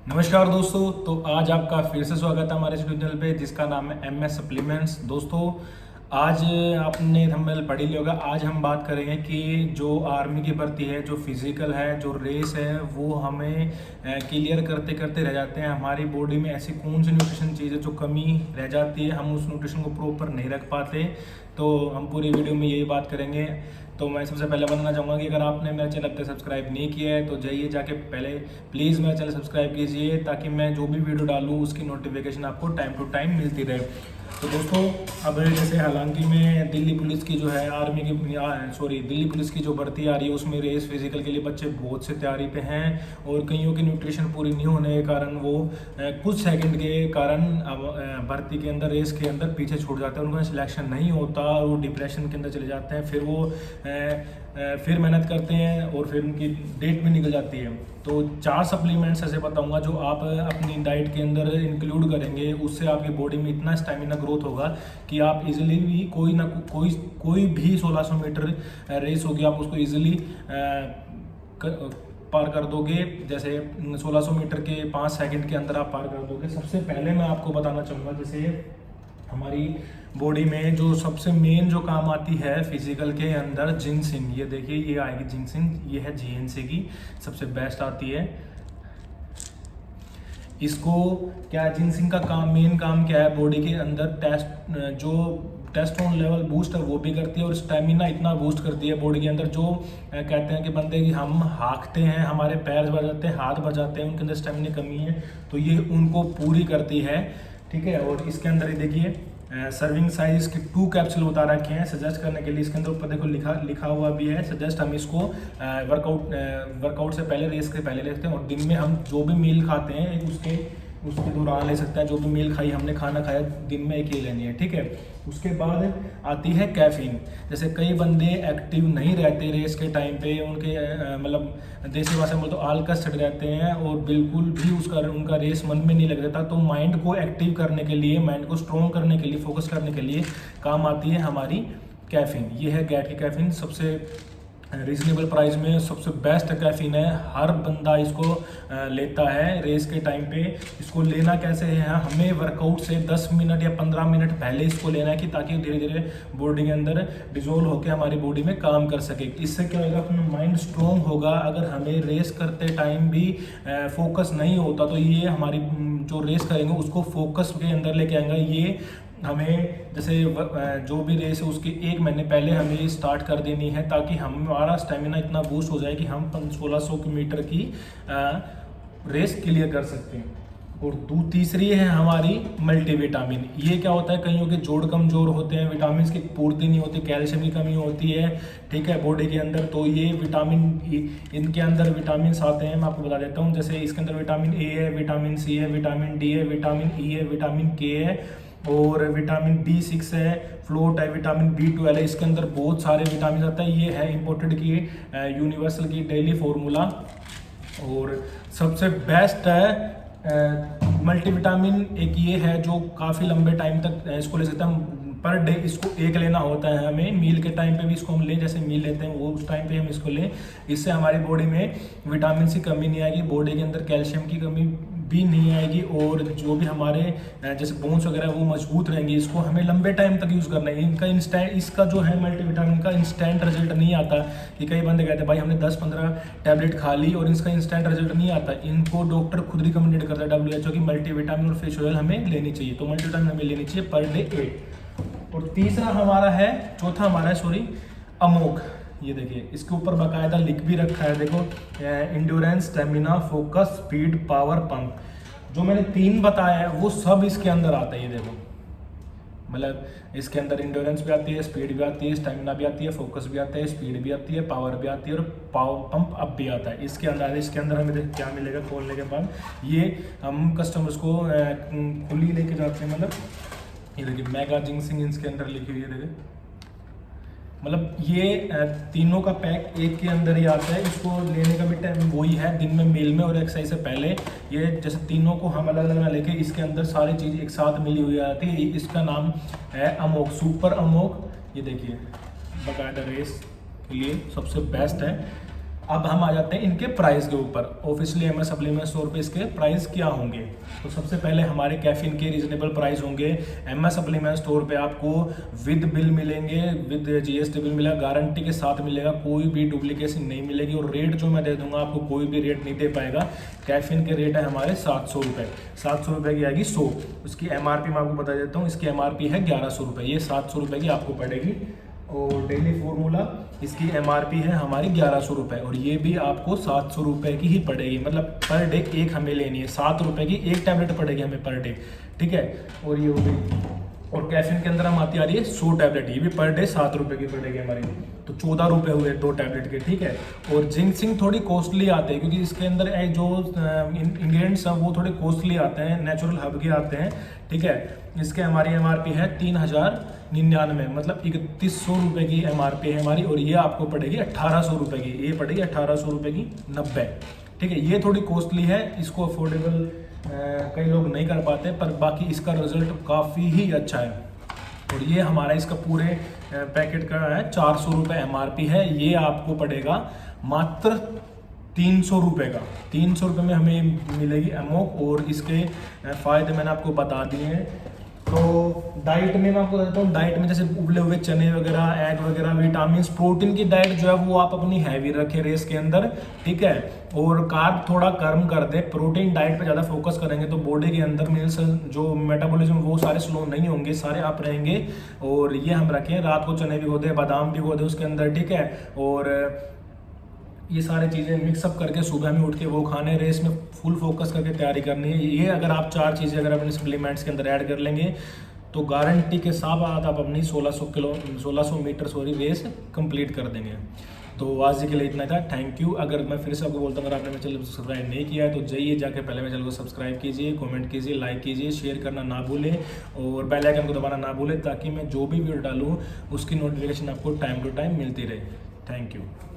नमस्कार दोस्तों। तो आज आपका फिर से स्वागत है हमारे यूट्यूब चैनल पे जिसका नाम है MS सप्लीमेंट्स। दोस्तों आज आपने थंबनेल पढ़ ही लिया होगा। आज हम बात करेंगे कि जो आर्मी की भर्ती है, जो फिजिकल है, जो रेस है, वो हमें क्लियर करते करते रह जाते हैं। हमारी बॉडी में ऐसी कौन सी न्यूट्रिशन चीज़ है जो कमी रह जाती है, हम उस न्यूट्रिशन को प्रॉपर नहीं रख पाते। तो हम पूरी वीडियो में यही बात करेंगे। तो मैं सबसे पहले बताना चाहूँगा कि अगर आपने मेरा चैनल अब तक सब्सक्राइब नहीं किया है तो जाइए जाके पहले प्लीज़ मेरा चैनल सब्सक्राइब कीजिए ताकि मैं जो भी वीडियो डालूँ उसकी नोटिफिकेशन आपको टाइम टू टाइम मिलती रहे। तो दोस्तों अब जैसे हालांकि मैं दिल्ली पुलिस की जो है दिल्ली पुलिस की जो भर्ती आ रही है उसमें रेस फिजिकल के लिए बच्चे बहुत से तैयारी पे हैं और कईयों की न्यूट्रिशन पूरी नहीं होने के कारण वो कुछ सेकंड के कारण भर्ती के अंदर रेस के अंदर पीछे छूट जाते हैं, उनका सिलेक्शन नहीं होता और वो डिप्रेशन के अंदर चले जाते हैं। फिर वो फिर मेहनत करते हैं और फिर उनकी डेट भी निकल जाती है। तो 4 सप्लीमेंट्स ऐसे बताऊंगा जो आप अपनी डाइट के अंदर इंक्लूड करेंगे, उससे आपकी बॉडी में इतना स्टेमिना ग्रोथ होगा कि आप इजीली भी कोई भी 1600 मीटर रेस होगी आप उसको इजीली पार कर दोगे। जैसे 1600 मीटर के 5 सेकंड के अंदर आप पार कर दोगे। सबसे पहले मैं आपको बताना चाहूँगा जैसे हमारी बॉडी में जो सबसे मेन जो काम आती है फिजिकल के अंदर जिनसिंग। ये देखिए, ये आएगी जिनसिंग, ये है GNC की सबसे बेस्ट आती है। इसको क्या जिनसिंग का काम, मेन काम क्या है, बॉडी के अंदर टेस्टोस्टेरोन लेवल बूस्ट है वो भी करती है और स्टेमिना इतना बूस्ट करती है बॉडी के अंदर। जो कहते हैं कि बंदे की हम हाँकते हैं, हमारे पैर भर जाते हैं, हाथ भर जाते हैं, उनके अंदर स्टेमिना की कमी है तो ये उनको पूरी करती है। ठीक है, और इसके अंदर ये देखिए सर्विंग साइज के 2 कैप्सूल बता रखे हैं सजेस्ट करने के लिए। इसके अंदर ऊपर देखो लिखा हुआ भी है सजेस्ट। हम इसको वर्कआउट से पहले, रेस के पहले लेते हैं और दिन में हम जो भी मील खाते हैं उसके दौरान ले सकते हैं। जो भी मील खाई, हमने खाना खाया, दिन में एक ही लेनी है। ठीक है, उसके बाद आती है कैफीन। जैसे कई बंदे एक्टिव नहीं रहते रेस के टाइम पे, उनके मतलब देसी भाषा में तो आलकस चढ़ रहते हैं और बिल्कुल भी उनका रेस मन में नहीं लग रहता। तो माइंड को एक्टिव करने के लिए, माइंड को स्ट्रॉन्ग करने के लिए, फोकस करने के लिए काम आती है हमारी कैफीन। ये है गैट की कैफीन, सबसे रीजनेबल प्राइस में सबसे बेस्ट कैफीन है। हर बंदा इसको लेता है रेस के टाइम पे। इसको लेना कैसे है, हमें वर्कआउट से 10 मिनट या 15 मिनट पहले इसको लेना है कि ताकि धीरे धीरे बॉडी के अंदर डिजोल्व होकर हमारी बॉडी में काम कर सके। इससे क्या होगा, अपना माइंड स्ट्रॉन्ग होगा। अगर हमें रेस करते टाइम भी फोकस नहीं होता तो ये हमारी जो रेस करेंगे उसको फोकस के अंदर लेके आएंगे। ये हमें जैसे जो भी रेस है उसके 1 महीने पहले हमें स्टार्ट कर देनी है ताकि हमारा स्टेमिना इतना बूस्ट हो जाए कि हम 1600 मीटर की रेस क्लियर कर सकते हैं। और तीसरी है हमारी मल्टीविटामिन। ये क्या होता है, कईयों के जोड़ कमजोर होते हैं, विटामिन की पूर्ति नहीं होती, कैल्शियम की कमी होती है। ठीक है, बॉडी के अंदर तो ये विटामिन, इनके अंदर विटामिन आते हैं, मैं आपको बता देता हूँ। जैसे इसके अंदर विटामिन A है, विटामिन C है, विटामिन D है, विटामिन E है, विटामिन K है और विटामिन B6 है, फ्लोट है, विटामिन B12 है। इसके अंदर बहुत सारे विटामिन आता है। ये है इम्पोर्टेड की यूनिवर्सल की डेली फॉर्मूला और सबसे बेस्ट है मल्टीविटामिन। एक ये है जो काफ़ी लंबे टाइम तक इसको ले सकते हैं हम। पर डे इसको एक लेना होता है हमें, मील के टाइम पे भी इसको हम लें, जैसे मील लेते हैं वो उस टाइम पे हम इसको लें। इससे हमारी बॉडी में विटामिन की कमी नहीं आएगी, बॉडी के अंदर कैल्शियम की कमी भी नहीं आएगी और जो भी हमारे जैसे बोन्स वगैरह वो मजबूत रहेंगी। इसको हमें लंबे टाइम तक यूज़ करना है। इसका जो है मल्टीविटामिन का इंस्टेंट रिजल्ट नहीं आता कि कई बंदे कहते हैं भाई हमने 10-15 टैबलेट खा ली और इसका इंस्टेंट रिजल्ट नहीं आता। इनको डॉक्टर खुद रिकमेंडेड करता है WHO की मल्टीविटामिन और फिश ऑयल हमें लेनी चाहिए। तो मल्टीविटामिन हमें लेनी चाहिए पर डे 8। और तीसरा हमारा है, चौथा हमारा है अमोघ। ये देखिए, इसके ऊपर बाकायदा लिख भी रखा है, देखो endurance, stamina, focus, speed, power, pump. जो मैंने 3 बताया है वो सब इसके अंदर आता है। ये देखो, मतलब इसके अंदर इंड्योरेंस भी आती है, स्पीड भी आती है, स्टेमिना भी आती है, फोकस भी आता है, स्पीड भी आती है, पावर भी आती है और पावर पंप अप भी आता है। इसके अंदर हमें क्या मिलेगा खोलने के बाद, ये हम कस्टमर्स को खुली लेके जाते हैं। मतलब ये देखिए मेगा जिंसिंग इसके अंदर लिखी हुई है, देखिए मतलब ये तीनों का पैक एक के अंदर ही आता है। इसको लेने का भी टाइम वही है, दिन में मील में और एक्सरसाइज से पहले। ये जैसे तीनों को हम अलग अलग ना लेके इसके अंदर सारी चीज़ एक साथ मिली हुई आती है। इसका नाम है अमोघ, सुपर अमोघ। ये देखिए बाकायदा रेस के लिए सबसे बेस्ट है। अब हम आ जाते हैं इनके प्राइस के ऊपर। ऑफिशियली एमएस सप्लीमेंट स्टोर पे इसके प्राइस क्या होंगे। तो सबसे पहले हमारे कैफीन के रीजनेबल प्राइस होंगे। एमएस सप्लीमेंट स्टोर पे आपको विद बिल मिलेंगे, विद जीएसटी बिल मिलेगा, गारंटी के साथ मिलेगा, कोई भी डुप्लीकेशन नहीं मिलेगी। और रेट जो मैं दे दूंगा आपको कोई भी रेट नहीं दे पाएगा। कैफीन के रेट है हमारे 700 रुपये, 700 रुपये की आएगी 100। उसकी एमआरपी मैं आपको बता देता हूँ, इसकी एमआरपी है 1100 रुपये, ये 700 रुपये की आपको पड़ेगी। और डेली फॉर्मूला इसकी एमआरपी है हमारी 1100 रुपये, और ये भी आपको 700 रुपये की ही पड़ेगी। मतलब पर डे एक हमें लेनी है, 7 रुपये की एक टैबलेट पड़ेगी हमें पर डे, ठीक है। और ये हो गई। और कैफीन के अंदर हम आती आ रही है 100 टैबलेट, ये भी पर डे 7 रुपये की पड़ेगी हमारी, तो 14 रुपये हुए 2 टैबलेट के, ठीक है। और जिंक्सिंग थोड़ी कॉस्टली आते हैं क्योंकि इसके अंदर जो इंग्रेडिएंट्स हैं वो थोड़े कॉस्टली आते हैं, नेचुरल हब के आते हैं, ठीक है। इसके हमारी एमआरपी है 3099, मतलब 3100 रुपये की एमआरपी है हमारी। और ये आपको पड़ेगी 1800 रुपये की, ये पड़ेगी 1800 रुपये की 90, ठीक है। ये थोड़ी कॉस्टली है, इसको अफोर्डेबल कई लोग नहीं कर पाते, पर बाकी इसका रिजल्ट काफ़ी ही अच्छा है। और ये हमारा इसका पूरे पैकेट का है 400 रुपये एमआरपी है, ये आपको पड़ेगा मात्र 300 रुपये का। 300 रुपये में हमें मिलेगी एमोक। और इसके फ़ायदे मैंने आपको बता दिए हैं। तो डाइट में मैं आपको बताता हूँ, डाइट में जैसे उबले हुए चने वगैरह, एग वगैरह, विटामिन, प्रोटीन की डाइट जो है वो आप अपनी हैवी रखें रेस के अंदर, ठीक है। और कार्ब थोड़ा कम कर दे, प्रोटीन डाइट पे ज़्यादा फोकस करेंगे तो बॉडी के अंदर मीन्स जो मेटाबॉलिज्म वो सारे स्लो नहीं होंगे, सारे अप रहेंगे। और ये हम रखें, रात को चने भिगो दे, बादाम भिगो दे उसके अंदर, ठीक है। और ये सारी चीज़ें मिक्सअप करके सुबह में उठ के वो खाने, रेस में फुल फोकस करके तैयारी करनी है। ये अगर आप 4 चीज़ें अगर अपने सप्लीमेंट्स के अंदर ऐड कर लेंगे तो गारंटी के साथ आप अपनी 1600 मीटर रेस कंप्लीट कर देंगे। तो आज के लिए इतना था, थैंक यू। अगर मैं फिर से आपको बोलता हूँ, अगर आपने मेरे चैनल को सब्सक्राइब नहीं किया है तो जाइए जाके पहले मेरे चैनल को सब्सक्राइब कीजिए, कमेंट कीजिए, लाइक कीजिए, शेयर करना ना भूलें और बेल आइकन को दबाना ना भूलें, ताकि मैं जो भी वीडियो डालूँ उसकी नोटिफिकेशन आपको टाइम टू टाइम मिलती रहे। Thank you.